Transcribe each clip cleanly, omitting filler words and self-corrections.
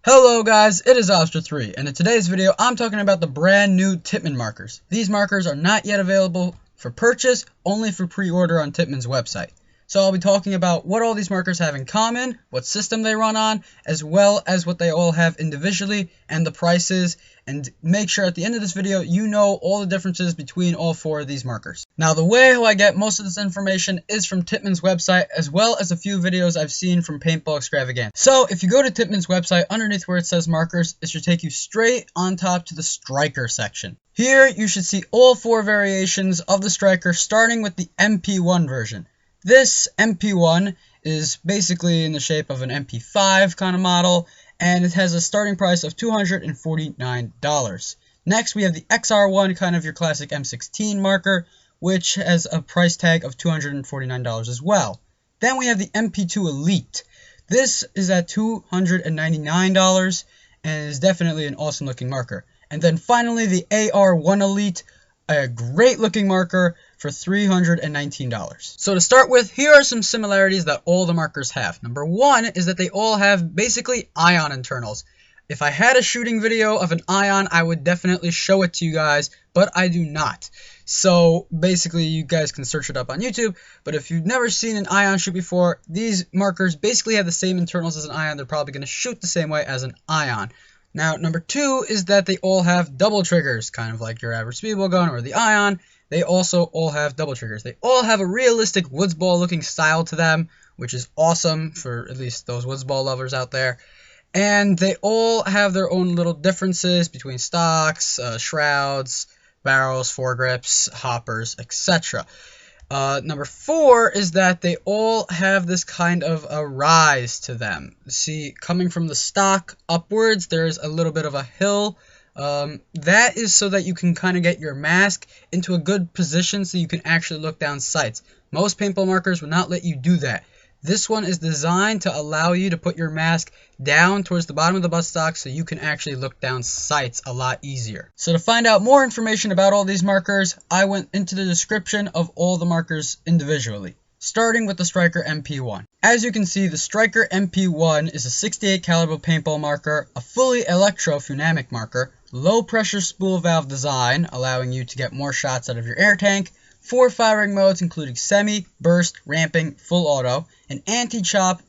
Hello guys, it is Oscar3, and in today's video I'm talking about the brand new Tippmann markers. These markers are not yet available for purchase, only for pre-order on Tippmann's website. So I'll be talking about what all these markers have in common, what system they run on, as well as what they all have individually and the prices, and make sure at the end of this video you know all the differences between all four of these markers. Now the way how I get most of this information is from Tippmann's website, as well as a few videos I've seen from Paintball Extravaganza. So if you go to Tippmann's website, underneath where it says markers, it should take you straight on top to the striker section. Here you should see all four variations of the striker, starting with the MP1 version. This MP1 is basically in the shape of an MP5 kind of model, and it has a starting price of $249. Next, we have the XR1, kind of your classic M16 marker, which has a price tag of $249 as well. Then we have the MP2 Elite. This is at $299 and is definitely an awesome looking marker. And then finally the AR1 Elite, a great looking marker for $319. So to start with, here are some similarities that all the markers have. Number one is that they all have basically ion internals. If I had a shooting video of an ion, I would definitely show it to you guys, but I do not. So basically you guys can search it up on YouTube, but if you've never seen an ion shoot before, these markers basically have the same internals as an ion. They're probably going to shoot the same way as an ion. Now, number two is that they all have double triggers, kind of like your average speedball gun or the ion. They also all have double triggers. They all have a realistic woods ball looking style to them, which is awesome for at least those woods ball lovers out there. And they all have their own little differences between stocks, shrouds, barrels, foregrips, hoppers, etc. Number four is that they all have this kind of a rise to them. See, coming from the stock upwards, there's a little bit of a hill. That is so that you can kind of get your mask into a good position so you can actually look down sights. Most paintball markers will not let you do that. This one is designed to allow you to put your mask down towards the bottom of the buttstock so you can actually look down sights a lot easier. So to find out more information about all these markers, I went into the description of all the markers individually, starting with the Striker MP1. As you can see, the Striker MP1 is a 68 caliber paintball marker, a fully electro-funamic marker, low pressure spool valve design, allowing you to get more shots out of your air tank, 4 firing modes including semi, burst, ramping, full auto, an anti-chop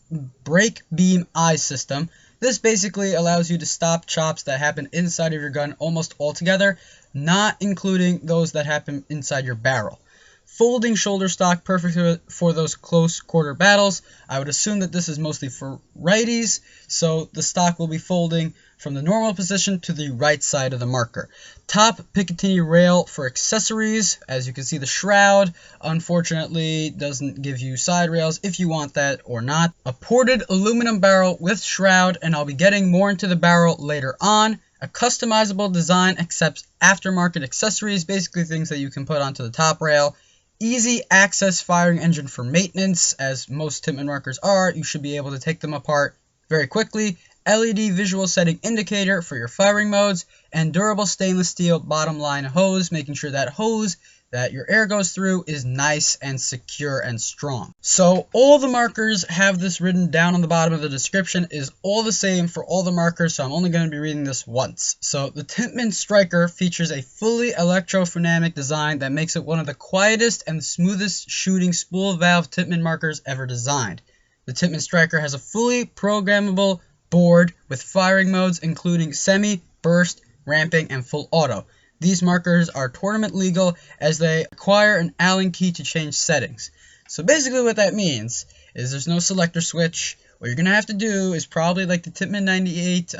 break beam eye system. This basically allows you to stop chops that happen inside of your gun almost altogether, not including those that happen inside your barrel. Folding shoulder stock, perfect for those close quarter battles. I would assume that this is mostly for righties, so the stock will be folding from the normal position to the right side of the marker. Top Picatinny rail for accessories. As you can see, the shroud unfortunately doesn't give you side rails if you want that or not. A ported aluminum barrel with shroud, and I'll be getting more into the barrel later on. A customizable design accepts aftermarket accessories, basically things that you can put onto the top rail. Easy access firing engine for maintenance, as most Tippmann markers are. You should be able to take them apart very quickly. LED visual setting indicator for your firing modes, and durable stainless steel bottom line hose, making sure that hose that your air goes through is nice and secure and strong. So all the markers have this written down on the bottom of the description, is all the same for all the markers, so I'm only going to be reading this once. So the Tippmann Striker features a fully electro-funamic design that makes it one of the quietest and smoothest shooting spool valve Tippmann markers ever designed. The Tippmann Striker has a fully programmable board with firing modes including semi, burst, ramping, and full auto. These markers are tournament legal as they require an Allen key to change settings. So basically what that means is there's no selector switch. What you're going to have to do is probably like the Tippmann 98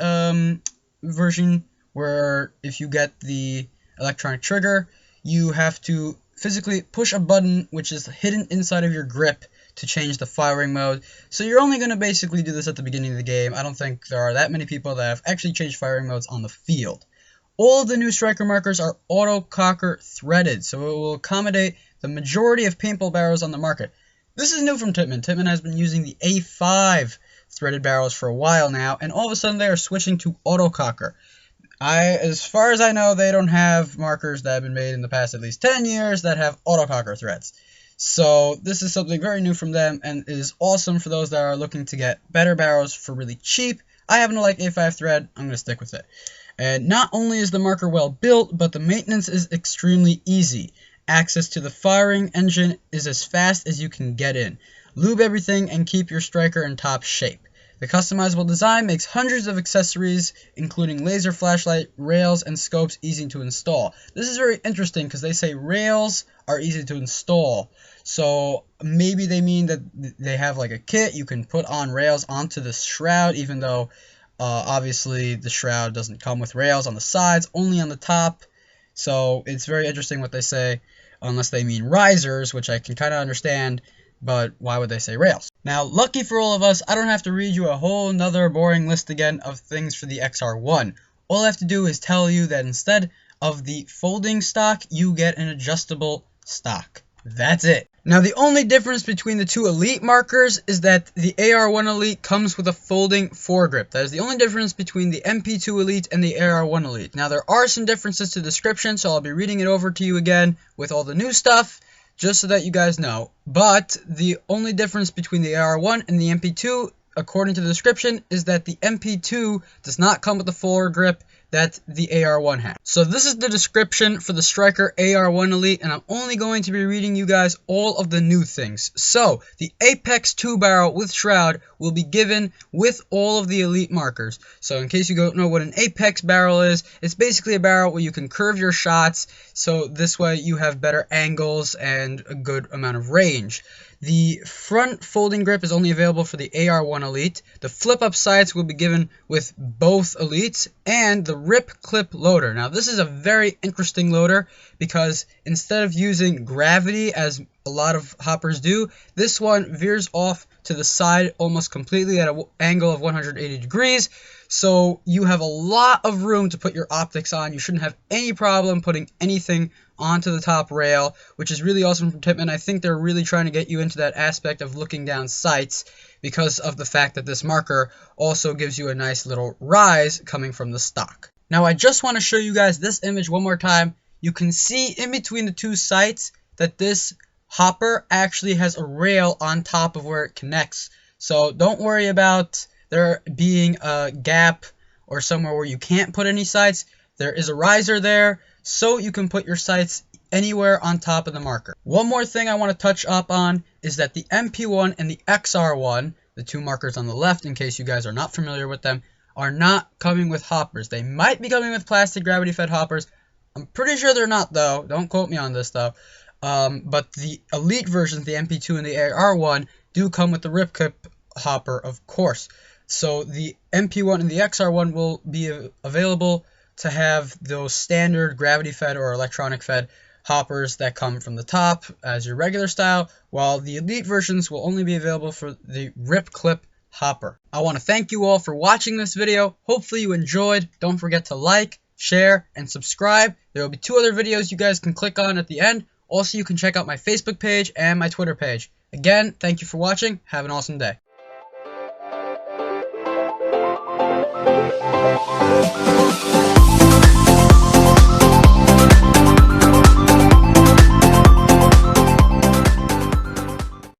version, where if you get the electronic trigger, you have to physically push a button which is hidden inside of your grip to change the firing mode. So you're only going to basically do this at the beginning of the game. I don't think there are that many people that have actually changed firing modes on the field. All of the new Striker markers are auto-cocker threaded, so it will accommodate the majority of paintball barrels on the market. This is new from Tippmann. Tippmann has been using the A5 threaded barrels for a while now, and all of a sudden they are switching to auto-cocker. As far as I know, they don't have markers that have been made in the past at least 10 years that have auto-cocker threads. So this is something very new from them, and is awesome for those that are looking to get better barrels for really cheap. I happen to like A5 thread. I'm going to stick with it. And not only is the marker well built, but the maintenance is extremely easy. Access to the firing engine is as fast as you can get in. Lube everything and keep your striker in top shape. The customizable design makes hundreds of accessories, including laser flashlight, rails, and scopes easy to install. This is very interesting because they say rails are easy to install. So maybe they mean that they have like a kit you can put on rails onto the shroud, even though obviously the shroud doesn't come with rails on the sides, only on the top. So it's very interesting what they say, unless they mean risers, which I can kind of understand. But why would they say rails? Now, lucky for all of us, I don't have to read you a whole nother boring list again of things for the XR1. All I have to do is tell you that instead of the folding stock, you get an adjustable stock. That's it. Now, the only difference between the two Elite markers is that the AR1 Elite comes with a folding foregrip. That is the only difference between the MP2 Elite and the AR1 Elite. Now, there are some differences to the description, so I'll be reading it over to you again with all the new stuff, just so that you guys know. But the only difference between the AR1 and the MP2, according to the description, is that the MP2 does not come with the foregrip that the AR1 has. So this is the description for the Striker AR1 Elite, and I'm only going to be reading you guys all of the new things. So the Apex 2 barrel with shroud will be given with all of the Elite markers. So in case you don't know what an Apex barrel is, it's basically a barrel where you can curve your shots, so this way you have better angles and a good amount of range. The front folding grip is only available for the AR1 Elite. The flip-up sights will be given with both Elites, and the rip clip loader. Now, this is a very interesting loader because instead of using gravity as a lot of hoppers do, this one veers off to the side almost completely at an angle of 180 degrees. So you have a lot of room to put your optics on. You shouldn't have any problem putting anything onto the top rail, which is really awesome from Tippmann. I think they're really trying to get you into that aspect of looking down sights because of the fact that this marker also gives you a nice little rise coming from the stock. Now, I just want to show you guys this image one more time. You can see in between the two sights that this hopper actually has a rail on top of where it connects. So don't worry about there being a gap or somewhere where you can't put any sights. There is a riser there, so you can put your sights anywhere on top of the marker. One more thing I want to touch up on is that the MP1 and the XR1, the two markers on the left, in case you guys are not familiar with them, are not coming with hoppers. They might be coming with plastic gravity-fed hoppers. I'm pretty sure they're not, though. Don't quote me on this, though. But the Elite versions, the MP2 and the AR1, do come with the rip clip hopper, of course. So the MP1 and the XR1 will be available to have those standard gravity-fed or electronic-fed hoppers that come from the top as your regular style, while the Elite versions will only be available for the rip clip hopper. I want to thank you all for watching this video. Hopefully you enjoyed. Don't forget to like, share, and subscribe. There will be 2 other videos you guys can click on at the end. Also, you can check out my Facebook page and my Twitter page. Again, thank you for watching. Have an awesome day.